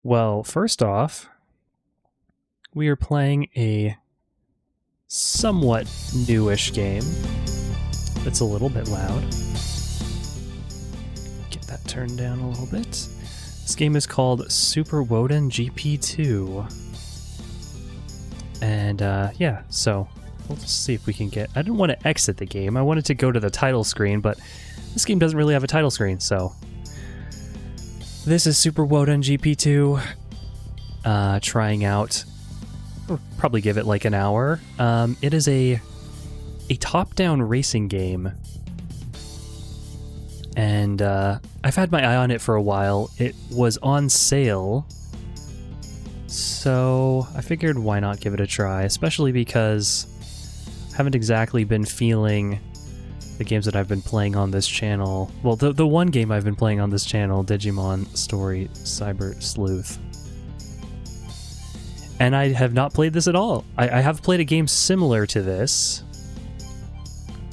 Well, first off, we are playing a somewhat newish game. It's a little bit loud. Get that turned down a little bit. This game is called Super Woden GP2. And yeah, so we'll just see if we can get... I didn't want to exit the game. I wanted to go to the title screen, but this game doesn't really have a title screen, so... This is Super Woden GP2. Trying out... I'll probably give it like an hour. It is a top-down racing game. And I've had my eye on it for a while. It was on sale, so I figured why not give it a try, especially because I haven't exactly been feeling the games that I've been playing on this channel. Well, the one game I've been playing on this channel, Digimon Story Cyber Sleuth. And I have not played this at all. I have played a game similar to this.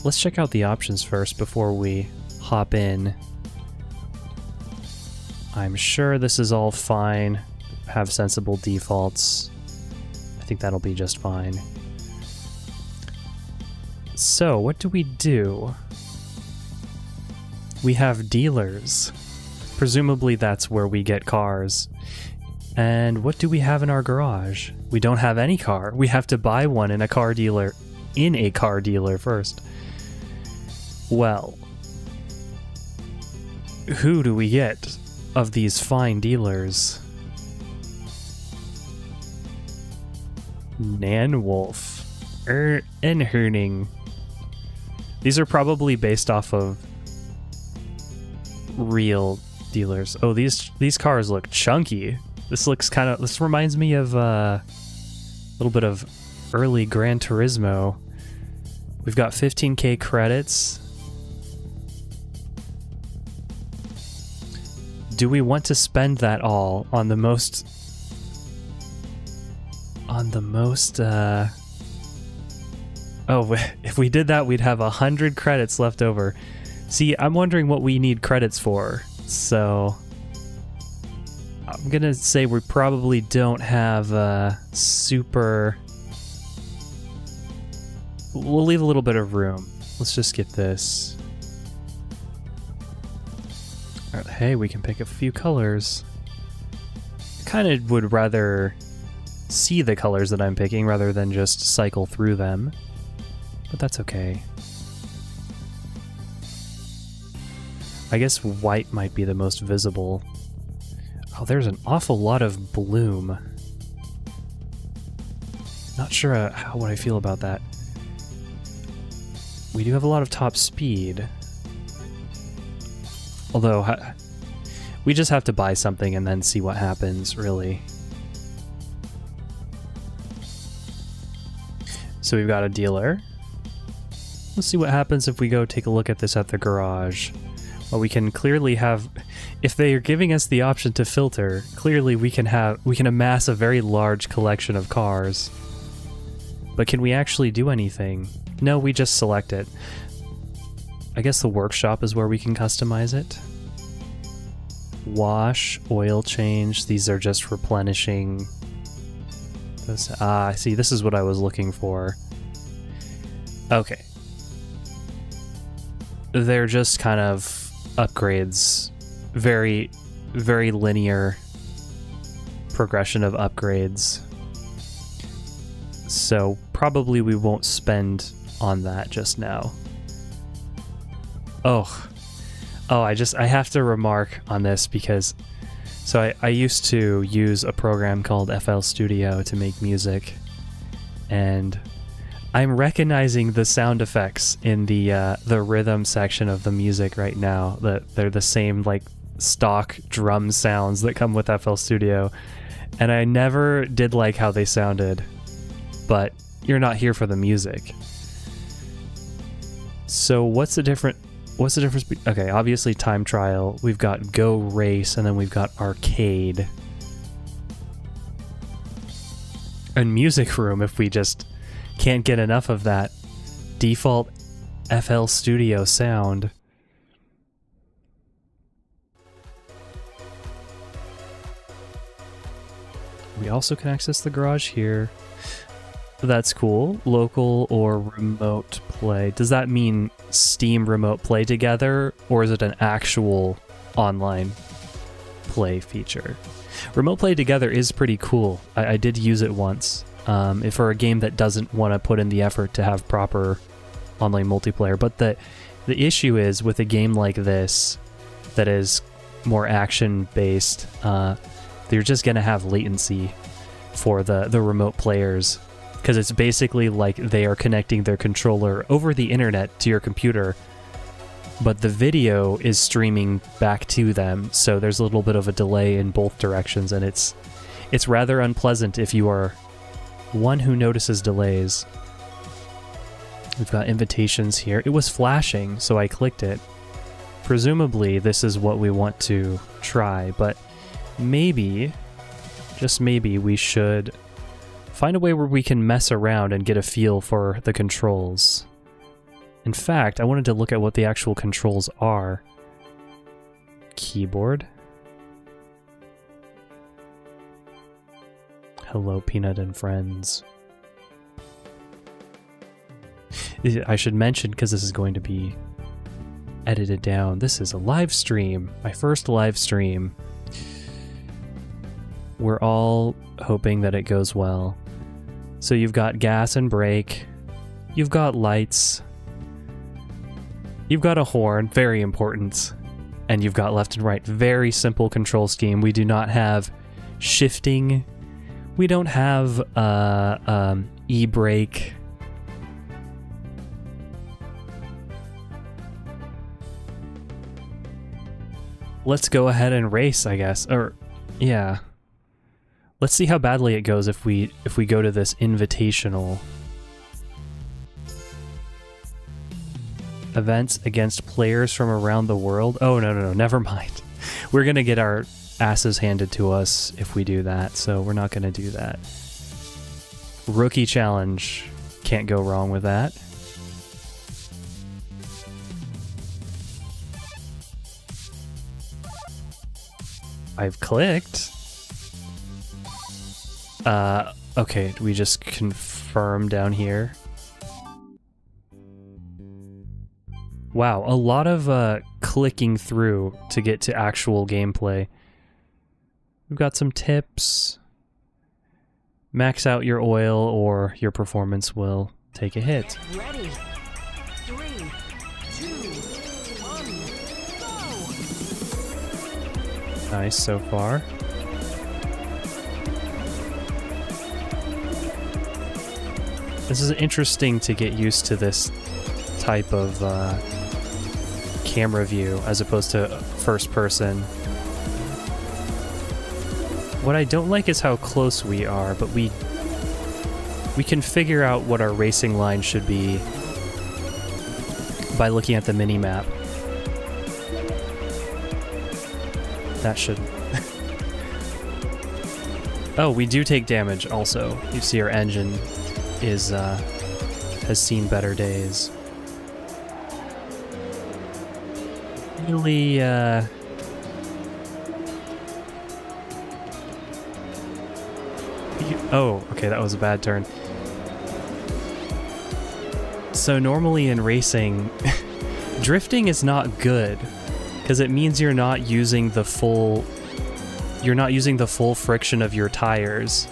Let's check out the options first before we hop in. I'm sure this is all fine. Have sensible defaults. I think that'll be just fine. So, what do? We have dealers. Presumably that's where we get cars. And what do we have in our garage? We don't have any car. We have to buy one in a car dealer first. Well, who do we get of these fine dealers? Nanwolf. Enherning. These are probably based off of real dealers. Oh, these cars look chunky. This reminds me of a little bit of early Gran Turismo. We've got 15k credits. Do we want to spend that all on the most... Oh, if we did that, we'd have 100 credits left over. See, I'm wondering what we need credits for, so... I'm gonna say we probably don't have super... We'll leave a little bit of room. Let's just get this. All right, hey, we can pick a few colors. I kind of would rather see the colors that I'm picking rather than just cycle through them. But that's okay. I guess white might be the most visible. Oh, there's an awful lot of bloom. Not sure what I feel about that. We do have a lot of top speed. Although, we just have to buy something and then see what happens, really. So we've got a dealer. Let's see what happens if we go take a look at this at the garage. Well, we can clearly have... If they are giving us the option to filter, clearly we can amass a very large collection of cars. But can we actually do anything? No, we just select it. I guess the workshop is where we can customize it. Wash, oil change, these are just replenishing. See, this is what I was looking for. Okay. They're just kind of upgrades. Very, very linear progression of upgrades. So probably we won't spend on that just now. Oh, I have to remark on this because... So I used to use a program called FL Studio to make music, and I'm recognizing the sound effects in the rhythm section of the music right now. That they're the same like stock drum sounds that come with FL Studio, and I never did like how they sounded. But you're not here for the music. So what's the difference? Okay, obviously time trial. We've got Go Race, and then we've got Arcade. And Music Room, if we just can't get enough of that default FL Studio sound. We also can access the garage here. That's cool. Local or remote play. Does that mean Steam remote play together, or is it an actual online play feature? Remote play together is pretty cool. I did use it once. If for a game that doesn't want to put in the effort to have proper online multiplayer. But the issue is with a game like this that is more action-based, you're just going to have latency for the remote players, because it's basically like they are connecting their controller over the internet to your computer, but the video is streaming back to them, so there's a little bit of a delay in both directions, and it's rather unpleasant if you are one who notices delays. We've got invitations here. It was flashing, so I clicked it. Presumably this is what we want to try, but maybe, just maybe, we should find a way where we can mess around and get a feel for the controls. In fact, I wanted to look at what the actual controls are. Keyboard. Hello, Peanut and friends. I should mention, because this is going to be edited down, this is a live stream. My first live stream. We're all hoping that it goes well. So you've got gas and brake. You've got lights. You've got a horn, very important. And you've got left and right. Very simple control scheme. We do not have shifting. We don't have e-brake. Let's go ahead and race, I guess. Or, yeah. Let's see how badly it goes if we go to this invitational. Events against players from around the world. Oh, no, never mind. We're gonna get our asses handed to us if we do that, so we're not gonna do that. Rookie challenge. Can't go wrong with that. I've clicked. Okay, we just confirm down here. Wow, a lot of clicking through to get to actual gameplay. We've got some tips. Max out your oil or your performance will take a hit. Ready. 3, 2, 1, go! Nice so far. This is interesting to get used to this type of camera view as opposed to first person. What I don't like is how close we are, but we can figure out what our racing line should be by looking at the mini-map. That should... Oh, we do take damage also. You see our engine is has seen better days. Really, oh, okay, that was a bad turn. So normally in racing, drifting is not good, because it means you're not using the full friction of your tires.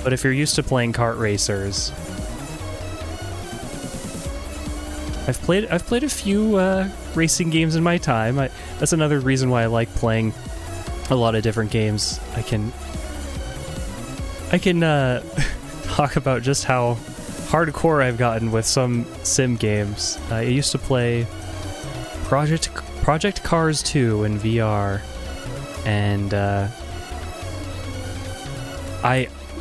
But if you're used to playing kart racers, I've played a few racing games in my time. That's another reason why I like playing a lot of different games. I can talk about just how hardcore I've gotten with some sim games. I used to play Project Cars 2 in VR, and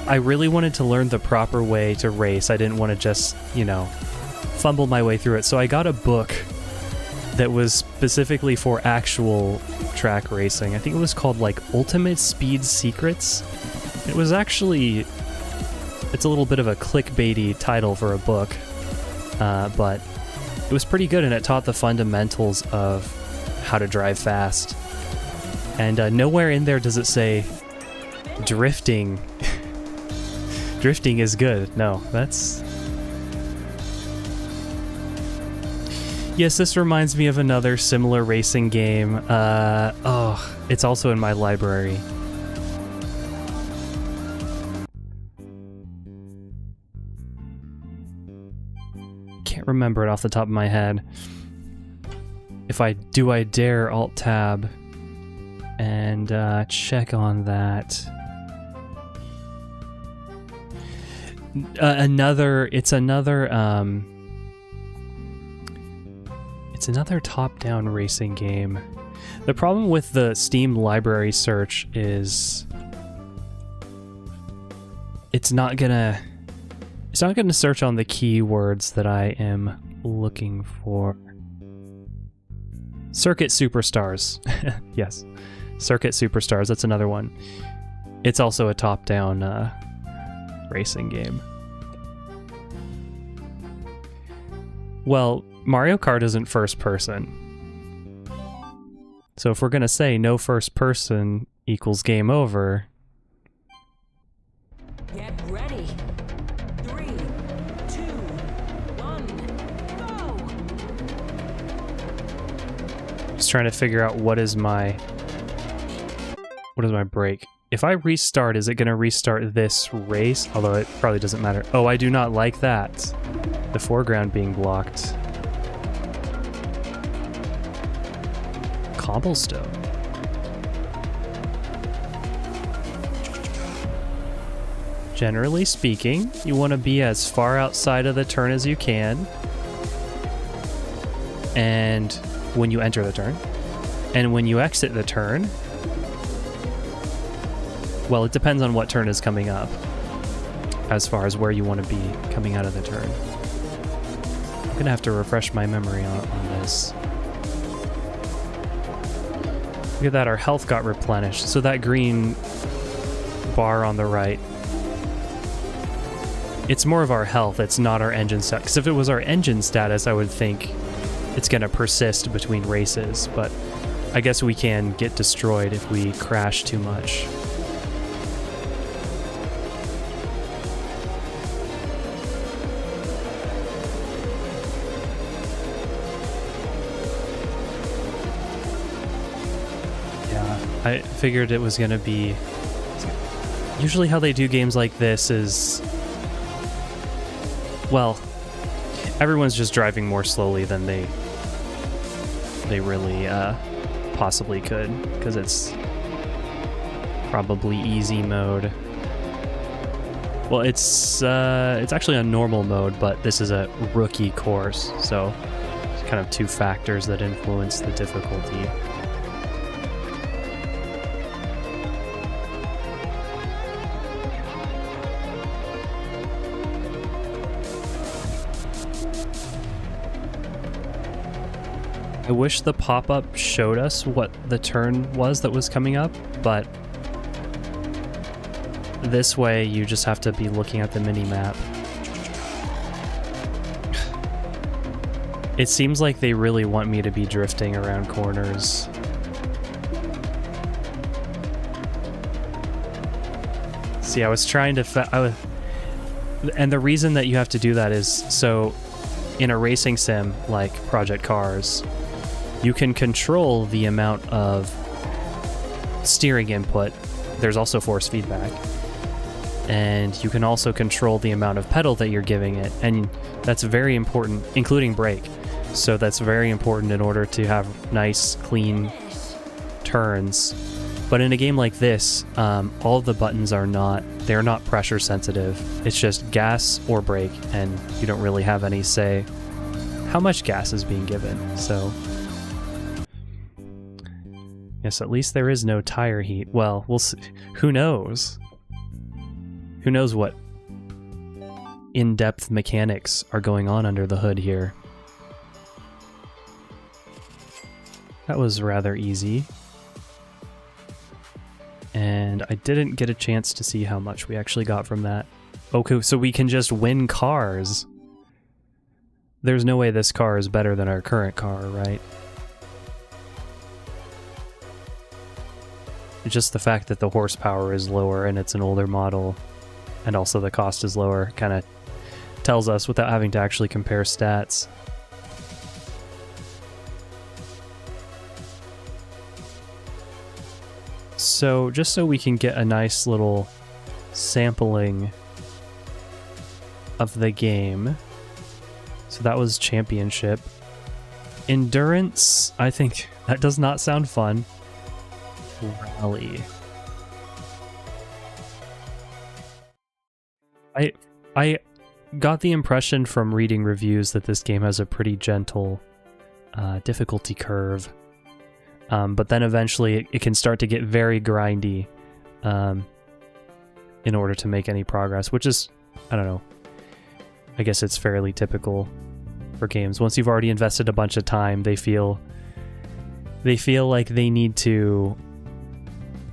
I really wanted to learn the proper way to race. I didn't want to just, fumble my way through it. So I got a book that was specifically for actual track racing. I think it was called like Ultimate Speed Secrets. It was actually, it's a little bit of a clickbaity title for a book, but it was pretty good, and it taught the fundamentals of how to drive fast. And nowhere in there does it say drifting. Drifting is good. No, that's... Yes, this reminds me of another similar racing game. It's also in my library. Can't remember it off the top of my head. If I dare Alt-Tab and check on that. It's another top-down racing game. The problem with the Steam library search is it's not gonna search on the keywords that I am looking for. Circuit Superstars. Yes. Circuit Superstars, that's another one. It's also a top-down racing game. Well, Mario Kart isn't first person. So if we're gonna say no first person equals game over... Get ready. 3, 2, 1, go! Just trying to figure out what is my break. If I restart, is it gonna restart this race? Although it probably doesn't matter. Oh, I do not like that. The foreground being blocked. Cobblestone. Generally speaking, you want to be as far outside of the turn as you can. And when you enter the turn. And when you exit the turn, well, it depends on what turn is coming up as far as where you want to be coming out of the turn. I'm going to have to refresh my memory on this. Look at that, our health got replenished. So that green bar on the right, it's more of our health, it's not our engine status. Because if it was our engine status, I would think it's going to persist between races. But I guess we can get destroyed if we crash too much. I figured it was going to be... Usually how they do games like this is... Well, everyone's just driving more slowly than they really possibly could, because it's probably easy mode. Well, it's actually on normal mode, but this is a rookie course, so it's kind of two factors that influence the difficulty. I wish the pop-up showed us what the turn was that was coming up, but this way you just have to be looking at the mini-map. It seems like they really want me to be drifting around corners. See, I was trying to... and the reason that you have to do that is so in a racing sim like Project Cars, you can control the amount of steering input. There's also force feedback. And you can also control the amount of pedal that you're giving it. And that's very important, including brake. So that's very important in order to have nice, clean turns. But in a game like this, all of the buttons are they're not pressure sensitive. It's just gas or brake, and you don't really have any say how much gas is being given. So... yes, at least there is no tire heat. Well, we'll see. Who knows? Who knows what in-depth mechanics are going on under the hood here. That was rather easy. And I didn't get a chance to see how much we actually got from that. Okay, so we can just win cars. there's no way this car is better than our current car, right? Just the fact that the horsepower is lower and it's an older model, and also the cost is lower, kind of tells us without having to actually compare stats. So just so we can get a nice little sampling of the game. So that was championship. Endurance, I think that does not sound fun. Rally. I got the impression from reading reviews that this game has a pretty gentle difficulty curve. But then eventually it can start to get very grindy in order to make any progress, which is, I don't know, I guess it's fairly typical for games. Once you've already invested a bunch of time, they feel like they need to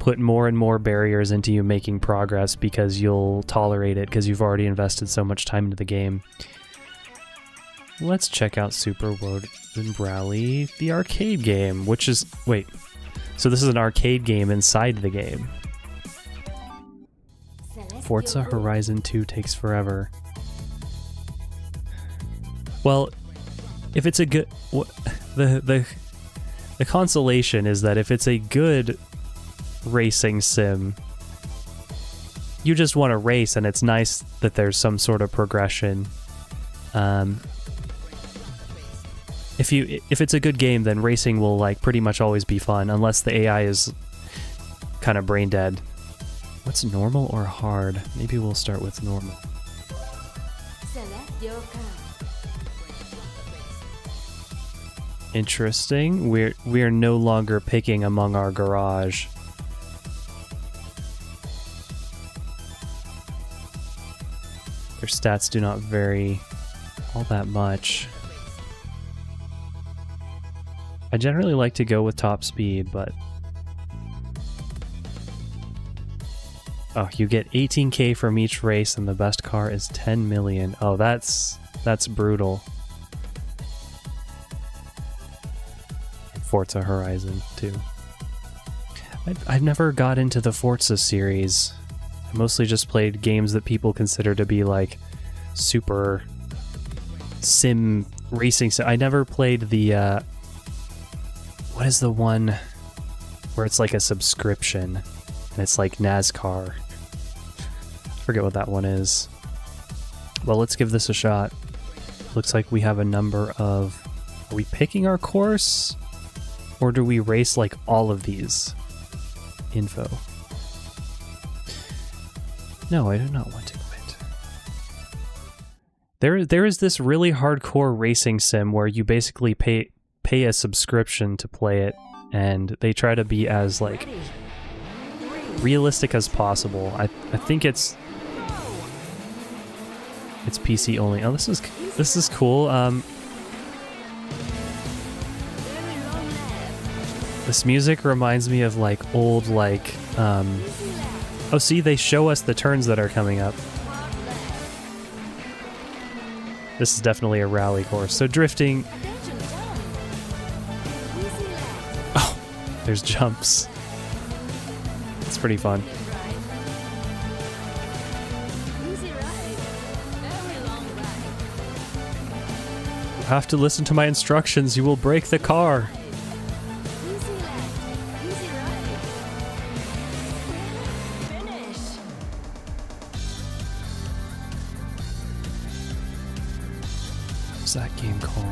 put more and more barriers into you making progress because you'll tolerate it because you've already invested so much time into the game. Let's check out Super Woden Rally, the arcade game, which is... Wait, so this is an arcade game inside the game. Forza Horizon 2 takes forever. Well, if it's a good... The consolation is that if it's a good racing sim, you just want to race, and it's nice that there's some sort of progression. If it's a good game, then racing will like pretty much always be fun, unless the AI is kind of brain dead. What's normal or hard? Maybe we'll start with normal. Interesting. We're no longer picking among our garage. Their stats do not vary all that much. I generally like to go with top speed, but... Oh, you get 18k from each race, and the best car is 10 million. Oh, that's brutal. Forza Horizon 2. I've never got into the Forza series. I mostly just played games that people consider to be like super sim racing. So I never played the what is the one where it's like a subscription and it's like NASCAR? I forget what that one is. Well, let's give this a shot. Looks like we have a number of... Are we picking our course? Or do we race like all of these? Info. No, I do not want to quit. There is this really hardcore racing sim where you basically pay a subscription to play it, and they try to be as like realistic as possible. I think it's PC only. Oh, this is cool. This music reminds me of like old like oh, see, they show us the turns that are coming up. This is definitely a rally course. So drifting. Oh, there's jumps. It's pretty fun. You have to listen to my instructions. You will break the car. What's that game called?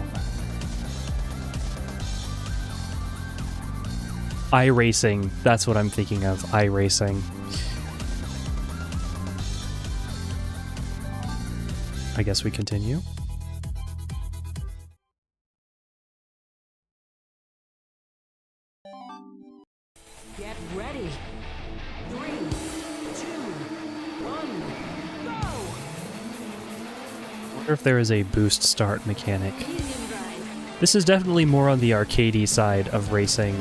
iRacing. That's what I'm thinking of. iRacing. I guess we continue. Get ready. 3, 2, 1, go! I wonder if there is a boost start mechanic. This is definitely more on the arcadey side of racing.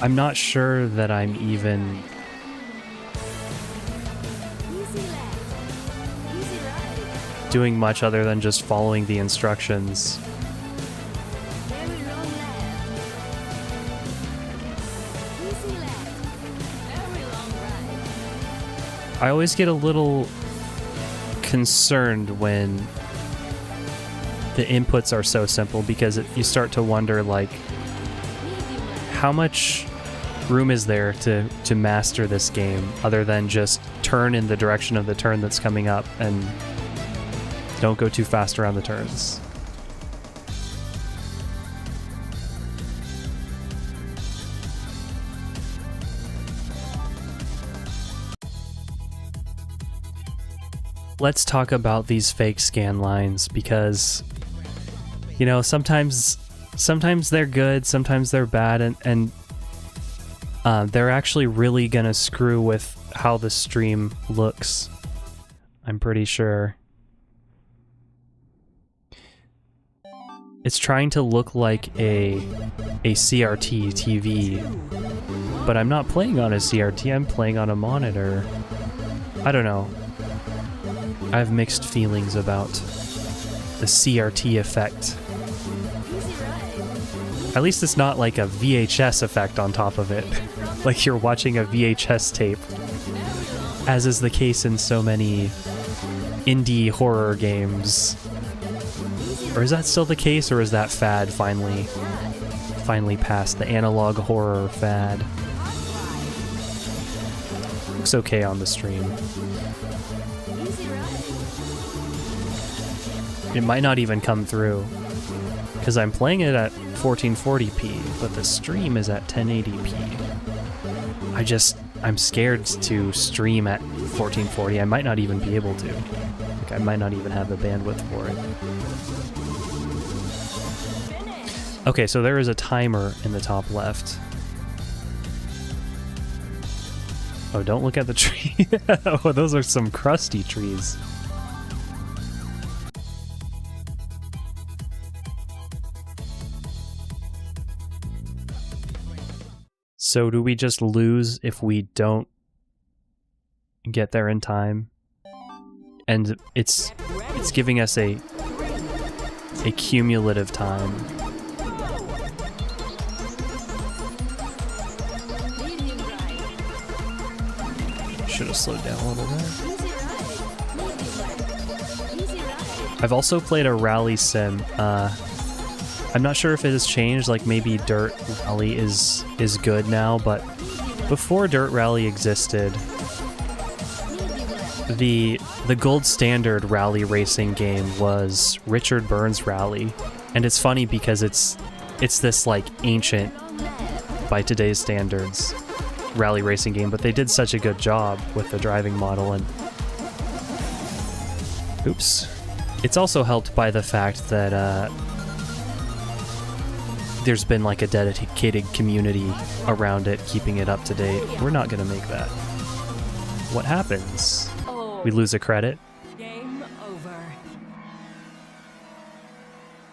I'm not sure that I'm even doing much other than just following the instructions. Very long left. Easy left. Very long right. I always get a little concerned when the inputs are so simple because you start to wonder, like, Medium left. how much room is there to master this game other than just turn in the direction of the turn that's coming up and don't go too fast around the turns. Let's talk about these fake scan lines because, you know, sometimes they're good, sometimes they're bad, and they're actually really gonna screw with how the stream looks. I'm pretty sure. It's trying to look like a CRT TV, but I'm not playing on a CRT, I'm playing on a monitor. I don't know. I have mixed feelings about the CRT effect. Easy right. At least it's not like a VHS effect on top of it, like you're watching a VHS tape, as is the case in so many indie horror games. Or is that still the case, or is that fad finally past, the analog horror fad? Looks okay on the stream. Easy right. It might not even come through, because I'm playing it at 1440p, but the stream is at 1080p. I'm scared to stream at 1440. I might not even be able to. Like, I might not even have the bandwidth for it. Okay, so there is a timer in the top left. Oh, don't look at the tree. Oh, those are some crusty trees. So do we just lose if we don't get there in time? And it's giving us a cumulative time. Medium right. Should have slowed down a little bit. Easy right. Medium left. Easy right. I've also played a rally sim. I'm not sure if it has changed, like maybe Dirt Rally is good now, but before Dirt Rally existed, the gold standard rally racing game was Richard Burns Rally. And it's funny because it's this like ancient, by today's standards, rally racing game, but they did such a good job with the driving model. And oops. It's also helped by the fact that there's been like a dedicated community around it, keeping it up to date. We're not gonna make that. What happens? Oh. We lose a credit? Game over.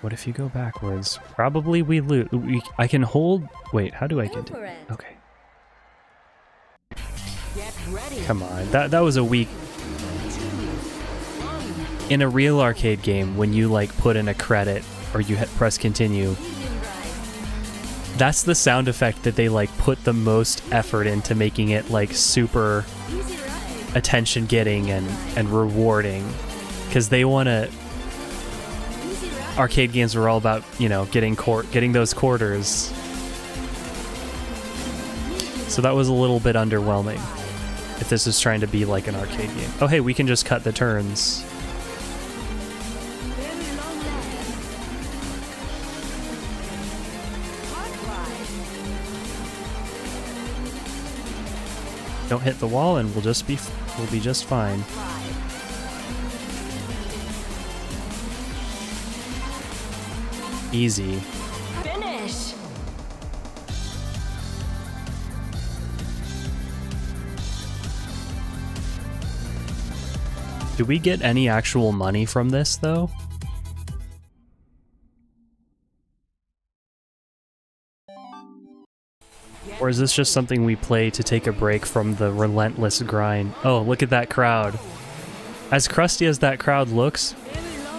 What if you go backwards? Probably we lose. I can hold... Wait, how do I Go get... for it. Okay. Get ready. Come on. That was a weak... 2, 1. In a real arcade game, when you like put in a credit or you press continue, Medium right. that's the sound effect that they like put the most effort into making it like super Easy right. attention getting and rewarding, because they want to... Easy right. Arcade games were all about, you know, getting those quarters. So that was a little bit underwhelming, if this is trying to be like an arcade game. Oh hey, we can just cut the turns. Very long left. Hard right. Don't hit the wall and we'll be just fine. 5. Easy. Finish. Do we get any actual money from this though? Or is this just something we play to take a break from the relentless grind? Oh, look at that crowd. As crusty as that crowd looks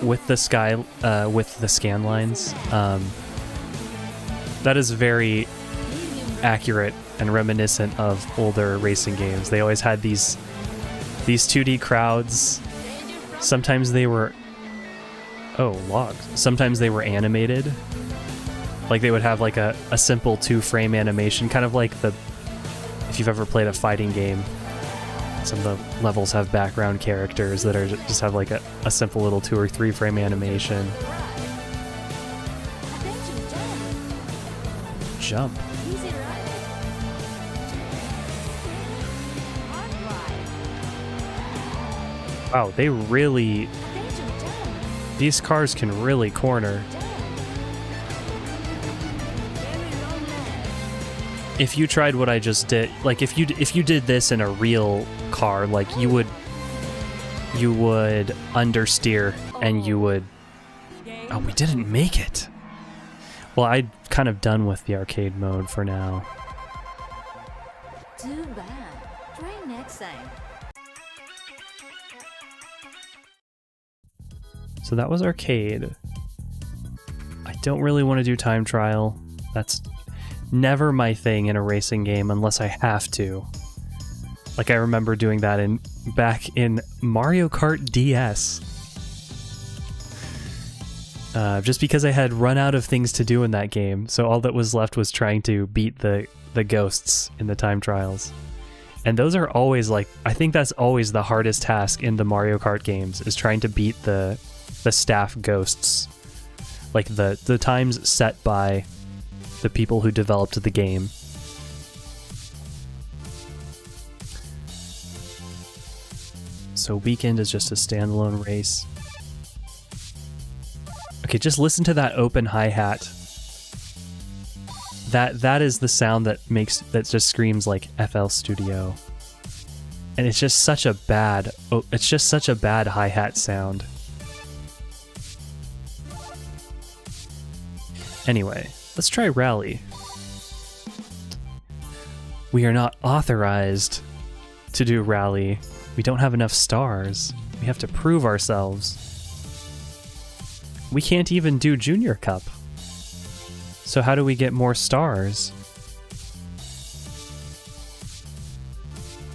with the with the scan lines, that is very accurate and reminiscent of older racing games. They always had these 2D crowds. Sometimes they were logs. Sometimes they were animated. Like they would have like a simple 2-frame animation, kind of like if you've ever played a fighting game. Some of the levels have background characters that are just have like a simple little 2 or 3-frame animation. Jump. Wow, these cars can really corner. If you tried what I just did, like if you did this in a real car, like you would understeer and you would. Oh, we didn't make it. Well, I'm kind of done with the arcade mode for now. Too bad. Try next time. So that was arcade. I don't really want to do time trial. That's never my thing in a racing game unless I have to. Like I remember doing that back in Mario Kart DS. Just because I had run out of things to do in that game, so all that was left was trying to beat the ghosts in the time trials. And those are always like, I think that's always the hardest task in the Mario Kart games, is trying to beat the staff ghosts. Like the times set by the people who developed the game. So Weekend is just a standalone race. Okay, just listen to that open hi-hat. That is the sound that just screams like FL Studio. And it's just such a bad hi-hat sound. Anyway, let's try Rally. We are not authorized to do Rally. We don't have enough stars. We have to prove ourselves. We can't even do Junior Cup. So how do we get more stars?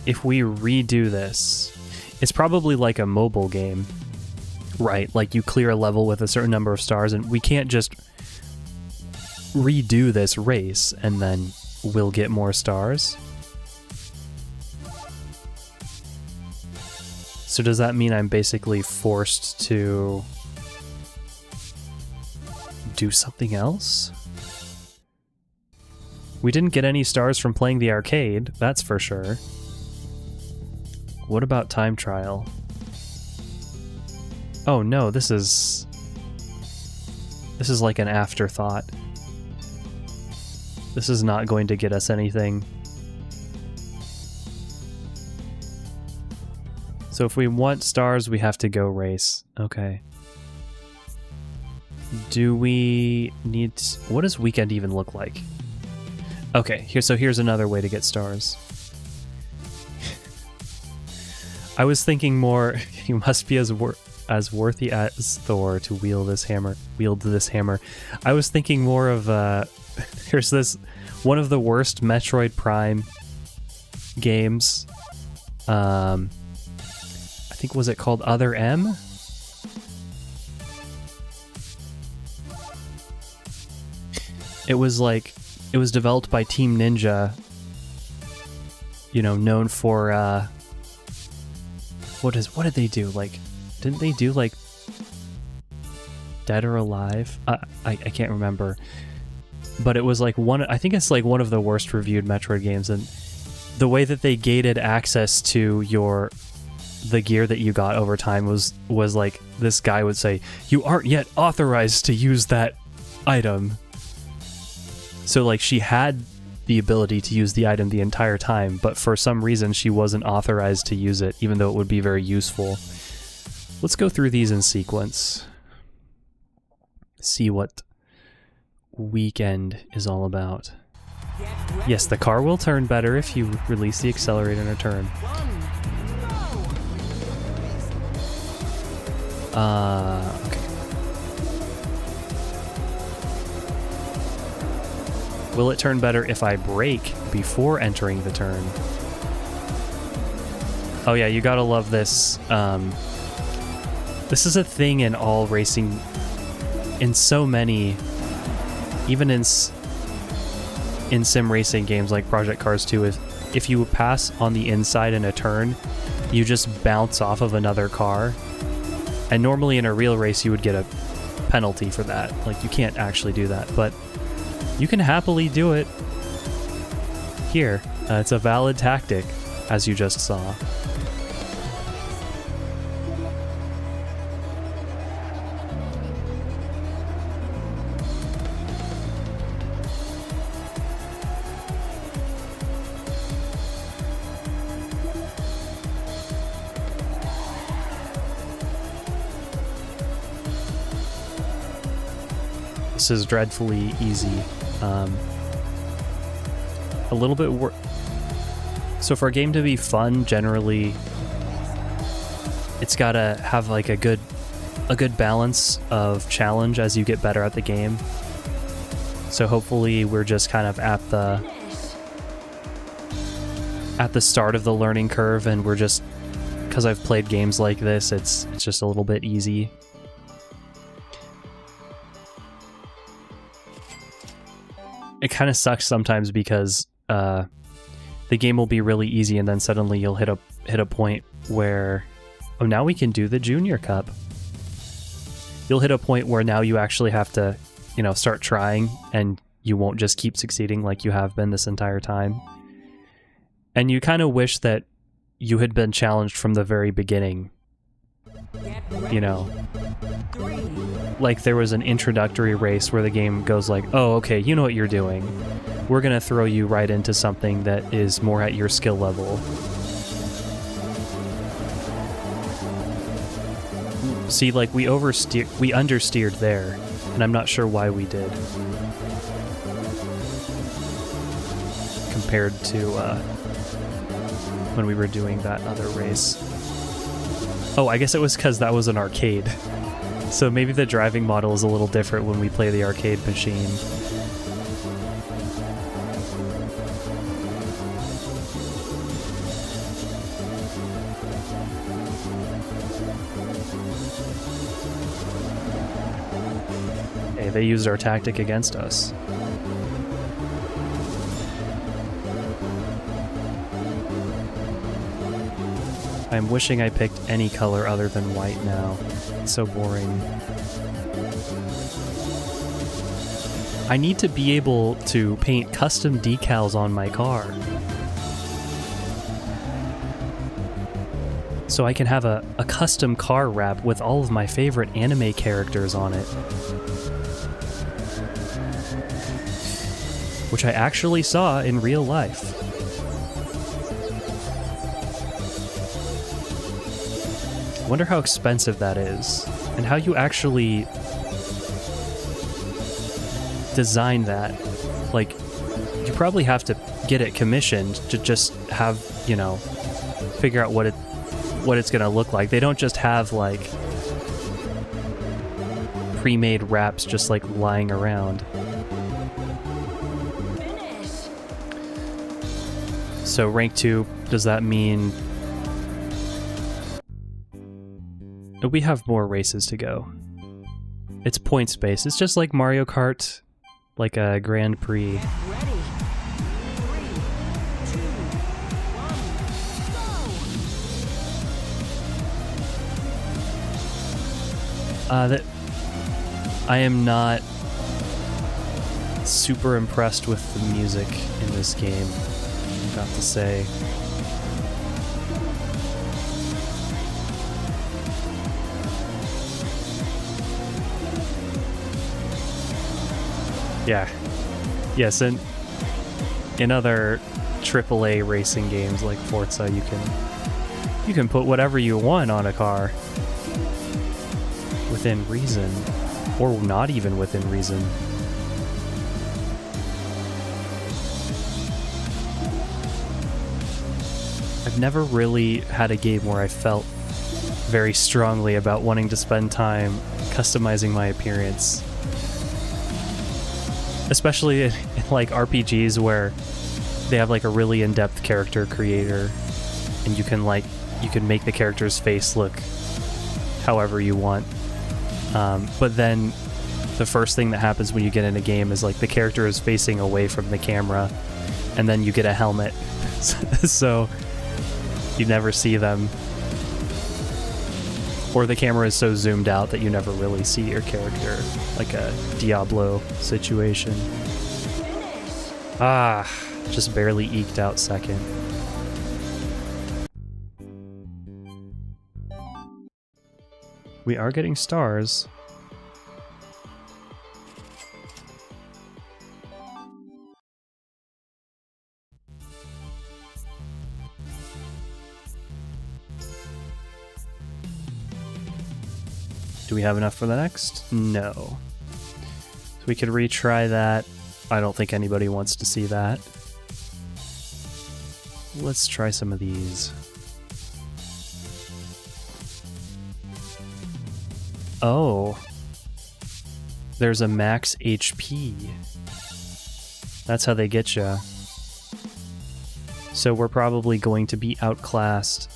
If we redo this, it's probably like a mobile game, right? Like you clear a level with a certain number of stars, and we can't just redo this race and then we'll get more stars. So does that mean I'm basically forced to do something else? We didn't get any stars from playing the arcade, that's for sure. What about time trial? Oh no, this is like an afterthought. This is not going to get us anything. So if we want stars, we have to go race. Okay. Do we need... What does Weekend even look like? Okay, here's another way to get stars. I was thinking more, you must be as worthy as Thor to wield this hammer. I was thinking more of there's this one of the worst Metroid Prime games. I think, was it called Other M? It was developed by Team Ninja, you know, known for what did they do? Like, didn't they do like Dead or Alive? I can't remember. But it was like I think it's like one of the worst reviewed Metroid games, and the way that they gated access to the gear that you got over time was like, this guy would say, you aren't yet authorized to use that item. So like, she had the ability to use the item the entire time, but for some reason she wasn't authorized to use it, even though it would be very useful. Let's go through these in sequence. See what Weekend is all about. Yes, the car will turn better if you release the accelerator in a turn. Okay. Will it turn better if I brake before entering the turn? Oh yeah, you gotta love this. This is a thing in all racing, in so many, even in sim racing games like Project Cars 2, if you pass on the inside in a turn, you just bounce off of another car. And normally in a real race you would get a penalty for that. Like, you can't actually do that, but you can happily do it here. It's a valid tactic, as you just saw. This is dreadfully easy. A little bit so for a game to be fun, generally it's gotta have like a good balance of challenge as you get better at the game. So hopefully we're just kind of at the start of the learning curve, and we're just, because I've played games like this, it's just a little bit easy. It kind of sucks sometimes because the game will be really easy, and then suddenly you'll hit a point where, oh, now we can do the Junior Cup. You'll hit a point where now you actually have to, start trying, and you won't just keep succeeding like you have been this entire time. And you kind of wish that you had been challenged from the very beginning. Like there was an introductory race where the game goes like, oh, okay, you know what you're doing. We're going to throw you right into something that is more at your skill level. See, like we understeered there, and I'm not sure why we did. Compared to when we were doing that other race. Oh, I guess it was because that was an arcade. So maybe the driving model is a little different when we play the arcade machine. Hey, they used our tactic against us. I'm wishing I picked any color other than white now. It's so boring. I need to be able to paint custom decals on my car, so I can have a custom car wrap with all of my favorite anime characters on it. Which I actually saw in real life. Wonder how expensive that is, and how you actually design that. Like, you probably have to get it commissioned to just have, figure out what it's gonna look like. They don't just have like pre-made wraps just like lying around. So rank 2, does that mean we have more races to go? It's points based. It's just like Mario Kart, like a Grand Prix. That I am not super impressed with the music in this game, I've got to say. Yeah. Yes, and in other AAA racing games like Forza, you can put whatever you want on a car within reason, or not even within reason. I've never really had a game where I felt very strongly about wanting to spend time customizing my appearance. Especially in like RPGs where they have like a really in-depth character creator and you can make the character's face look however you want. But then the first thing that happens when you get in a game is like the character is facing away from the camera and then you get a helmet. So you never see them. Or the camera is so zoomed out that you never really see your character, like a Diablo situation. Ah, just barely eked out second. We are getting stars. Do we have enough for the next? No. So we could retry that. I don't think anybody wants to see that. Let's try some of these. Oh. There's a max HP. That's how they get ya. So we're probably going to be outclassed.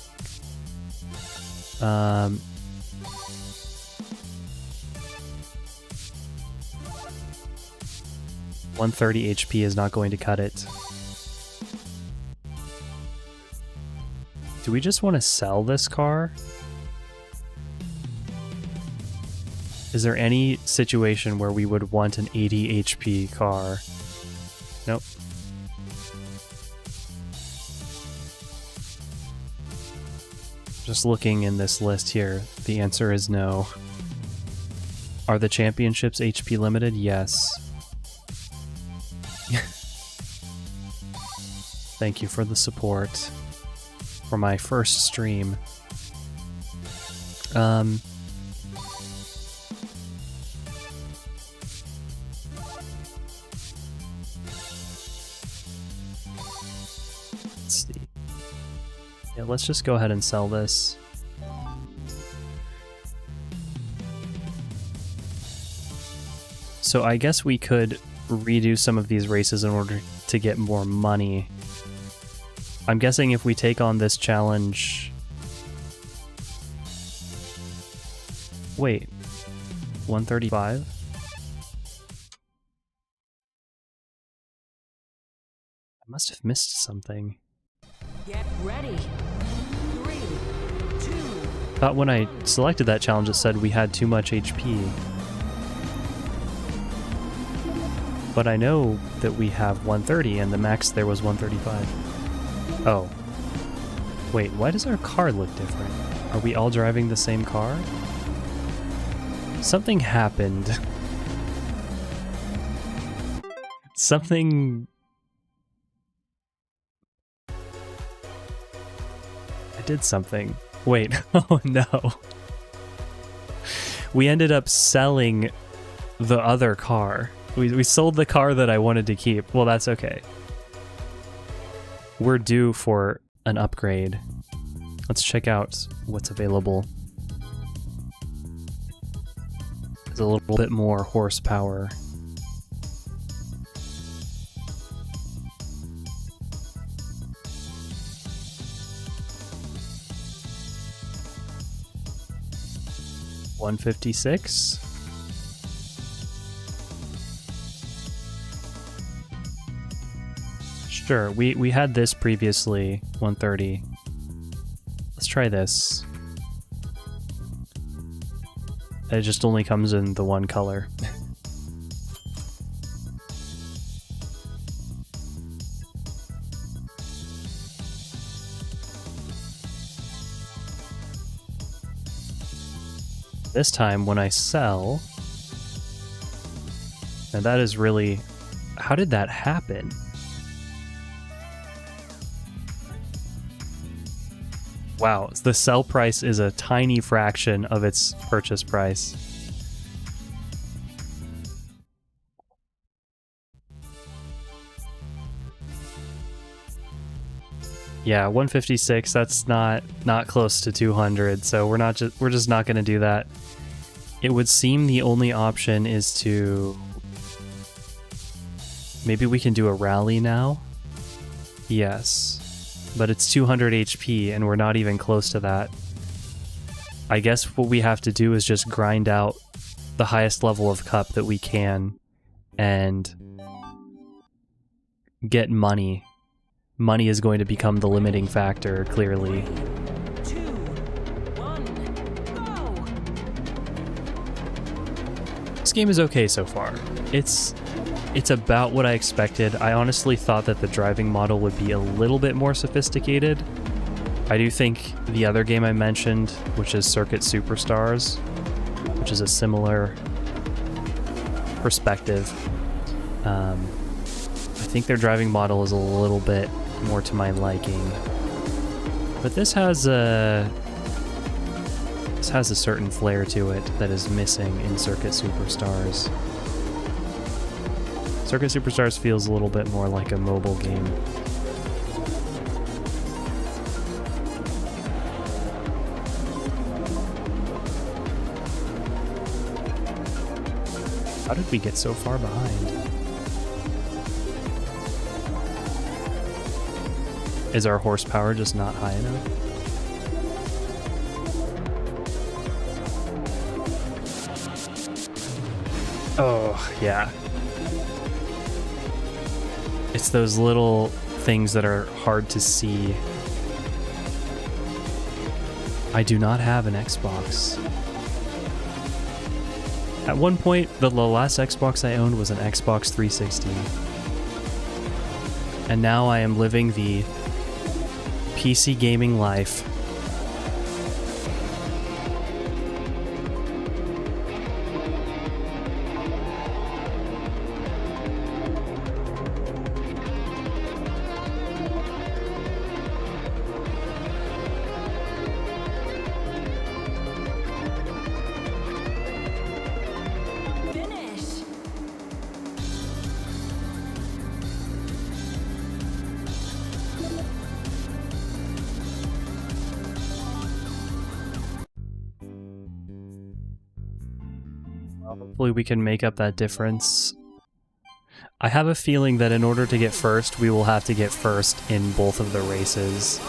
130 HP is not going to cut it. Do we just want to sell this car? Is there any situation where we would want an 80 HP car? Nope. Just looking in this list here, the answer is no. Are the championships HP limited? Yes. Thank you for the support for my first stream. Let's see. Yeah, let's just go ahead and sell this. So I guess we could redo some of these races in order to get more money. I'm guessing if we take on this challenge... Wait. 135? I must have missed something. Get ready. 3, 2. Thought when I selected that challenge it said we had too much HP. But I know that we have 130 and the max there was 135. Oh. Wait, why does our car look different? Are we all driving the same car? Something happened. Something... I did something. Wait, oh no. We ended up selling the other car. We sold the car that I wanted to keep. Well, that's okay. We're due for an upgrade. Let's check out what's available. There's a little bit more horsepower. $156. Sure, we had this previously, 130. Let's try this. It just only comes in the one color. This time when I sell... And that is really... How did that happen? Wow, the sell price is a tiny fraction of its purchase price. Yeah, 156. That's not close to 200. So we're just not going to do that. It would seem the only option is to maybe we can do a rally now. Yes, but it's 200 HP and we're not even close to that. I guess what we have to do is just grind out the highest level of cup that we can and get money. Money is going to become the limiting factor, clearly. 2, 1, go! This game is okay so far. It's about what I expected. I honestly thought that the driving model would be a little bit more sophisticated. I do think the other game I mentioned, which is Circuit Superstars, which is a similar perspective, I think their driving model is a little bit more to my liking. But this has a certain flair to it that is missing in Circuit Superstars. Circuit Superstars feels a little bit more like a mobile game. How did we get so far behind? Is our horsepower just not high enough? Oh, yeah. It's those little things that are hard to see. I do not have an Xbox. At one point, the last Xbox I owned was an Xbox 360. And now I am living the PC gaming life. Finish! Hopefully we can make up that difference. I have a feeling that in order to get first, we will have to get first in both of the races.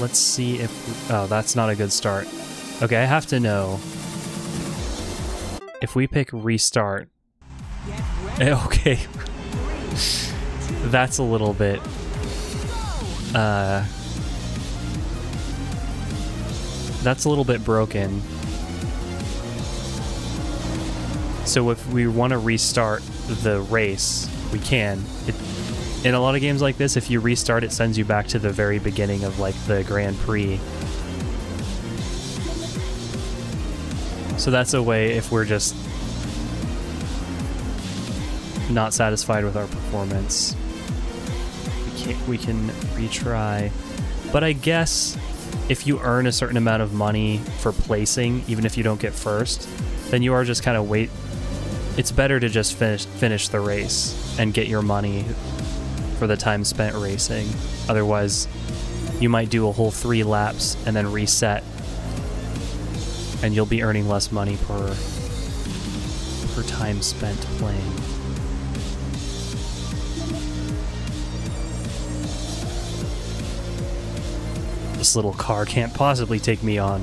Let's see if... Oh, that's not a good start. Okay, I have to know. If we pick restart... Get ready! Okay. That's a little bit... That's a little bit broken. So if we want to restart the race, we can. In a lot of games like this, if you restart, it sends you back to the very beginning of like the Grand Prix. So that's a way if we're just not satisfied with our performance, we can retry. But I guess if you earn a certain amount of money for placing, even if you don't get first, then you are just kind of it's better to just finish the race and get your money for the time spent racing. Otherwise, you might do a whole 3 laps and then reset, and you'll be earning less money per time spent playing. This little car can't possibly take me on.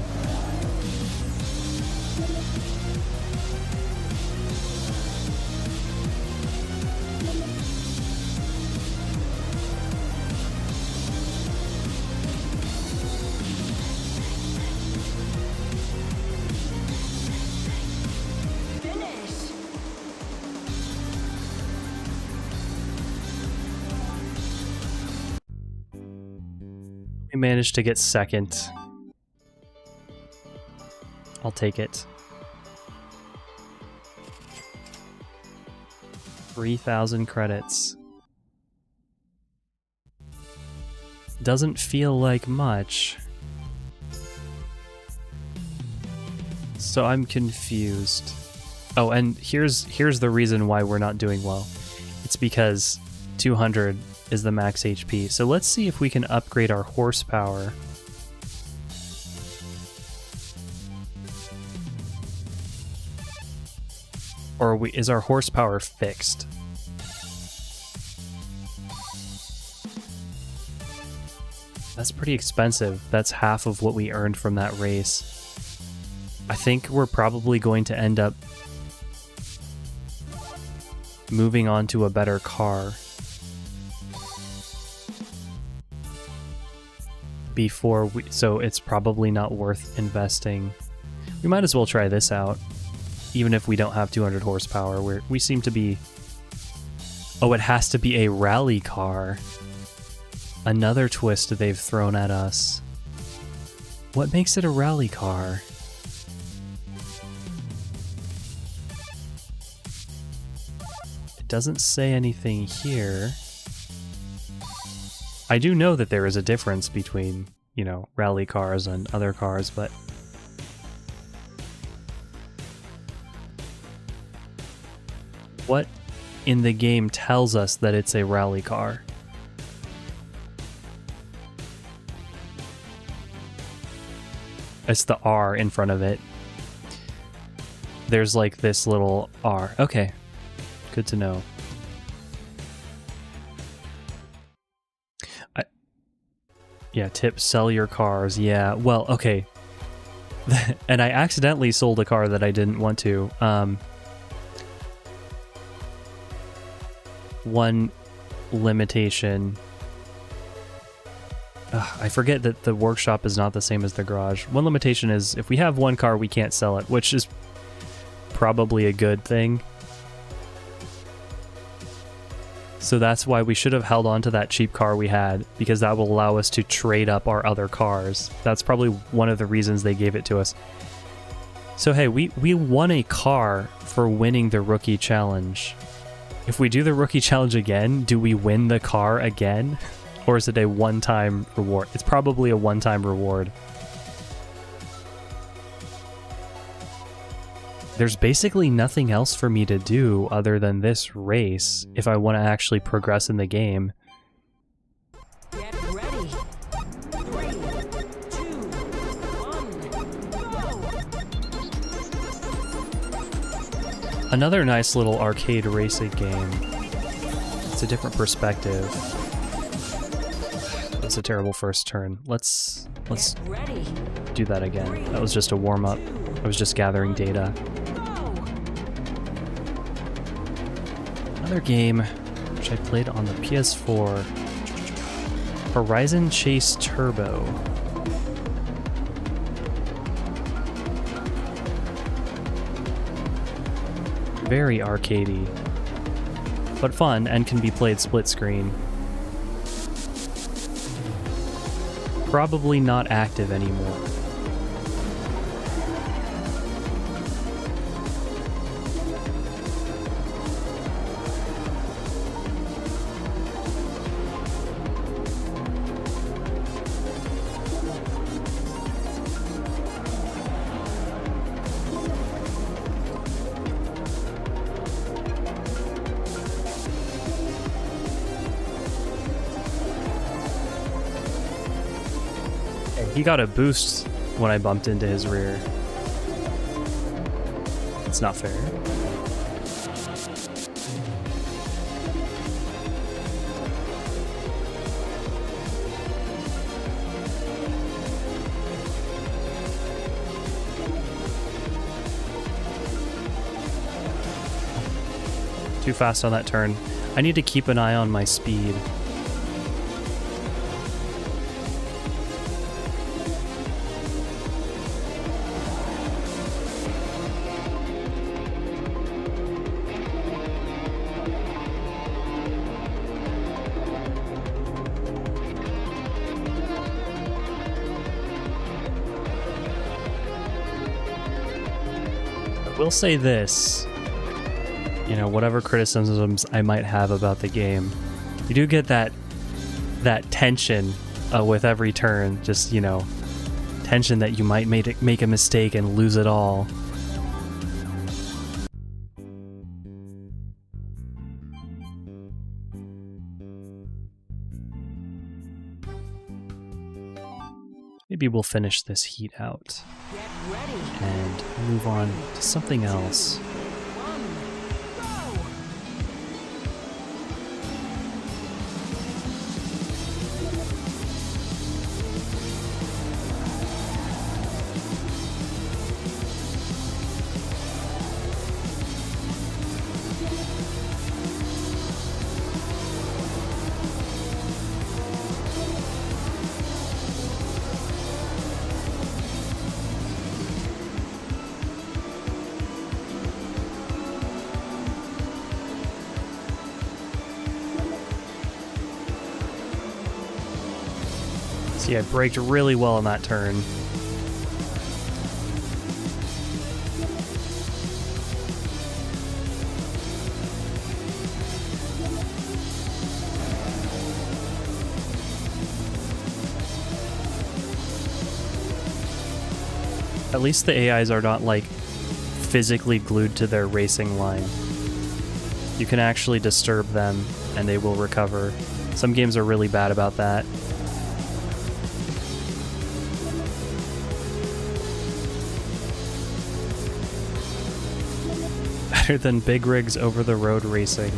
Finish! We managed to get second. I'll take it. 3,000 credits. Doesn't feel like much. So I'm confused. Oh, and here's the reason why we're not doing well. It's because 200 is the max HP. So let's see if we can upgrade our horsepower. Or is our horsepower fixed? That's pretty expensive. That's half of what we earned from that race. I think we're probably going to end up moving on to a better car before we, so it's probably not worth investing. We might as well try this out, even if we don't have 200 horsepower. We seem to be... Oh, it has to be a rally car. Another twist they've thrown at us. What makes it a rally car? It doesn't say anything here. I do know that there is a difference between, you know, rally cars and other cars, but... What in the game tells us that it's a rally car? It's the R in front of it. There's like this little R. Okay, good to know. Yeah, tip, sell your cars. Yeah, well, okay. And I accidentally sold a car that I didn't want to. One limitation. I forget that the workshop is not the same as the garage. One limitation is if we have one car, we can't sell it, which is probably a good thing. So that's why we should have held on to that cheap car we had, because that will allow us to trade up our other cars. That's probably one of the reasons they gave it to us. So hey, we won a car for winning the rookie challenge. If we do the rookie challenge again, do we win the car again? Or is it a one-time reward? It's probably a one-time reward. There's basically nothing else for me to do other than this race if I want to actually progress in the game. Get ready. 3, 2, 1, go! Another nice little arcade racing game. It's a different perspective. That's a terrible first turn. Let's Get ready. do that again. That was just a warm-up. I was just gathering data. Another game which I played on the PS4, Horizon Chase Turbo. Very arcadey, but fun and can be played split screen. Probably not active anymore. He got a boost when I bumped into his rear. It's not fair. Too fast on that turn. I need to keep an eye on my speed. We'll say this, you know, whatever criticisms I might have about the game, you do get that tension with every turn, just, you know, tension that you might make a mistake and lose it all. maybe we'll finish this heat out Get ready. and move on to something else. One. Go. See, I braked really well on that turn. At least the AIs are not, like, physically glued to their racing line. You can actually disturb them, and they will recover. Some games are really bad about that. Better than big rigs over-the-road racing.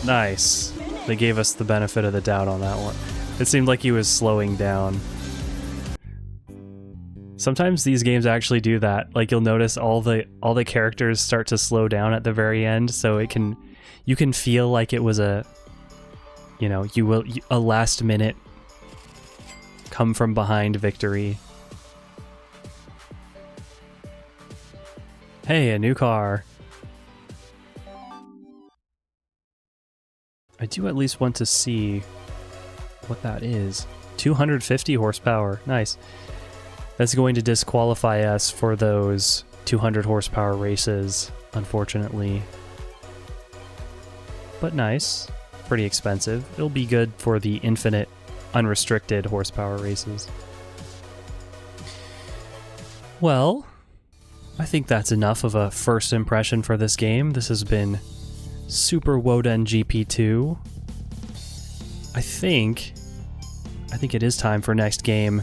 Nice. They gave us the benefit of the doubt on that one. It seemed like he was slowing down. Sometimes these games actually do that. Like, you'll notice all the characters start to slow down at the very end, so you can feel like it was a last minute come from behind victory. Hey, a new car. I do at least want to see what that is. 250 horsepower. Nice. That's going to disqualify us for those 200 horsepower races, unfortunately. But nice. Pretty expensive. It'll be good for the infinite, unrestricted horsepower races. Well, I think that's enough of a first impression for this game. This has been Super Woden GP2. I think it is time for next game.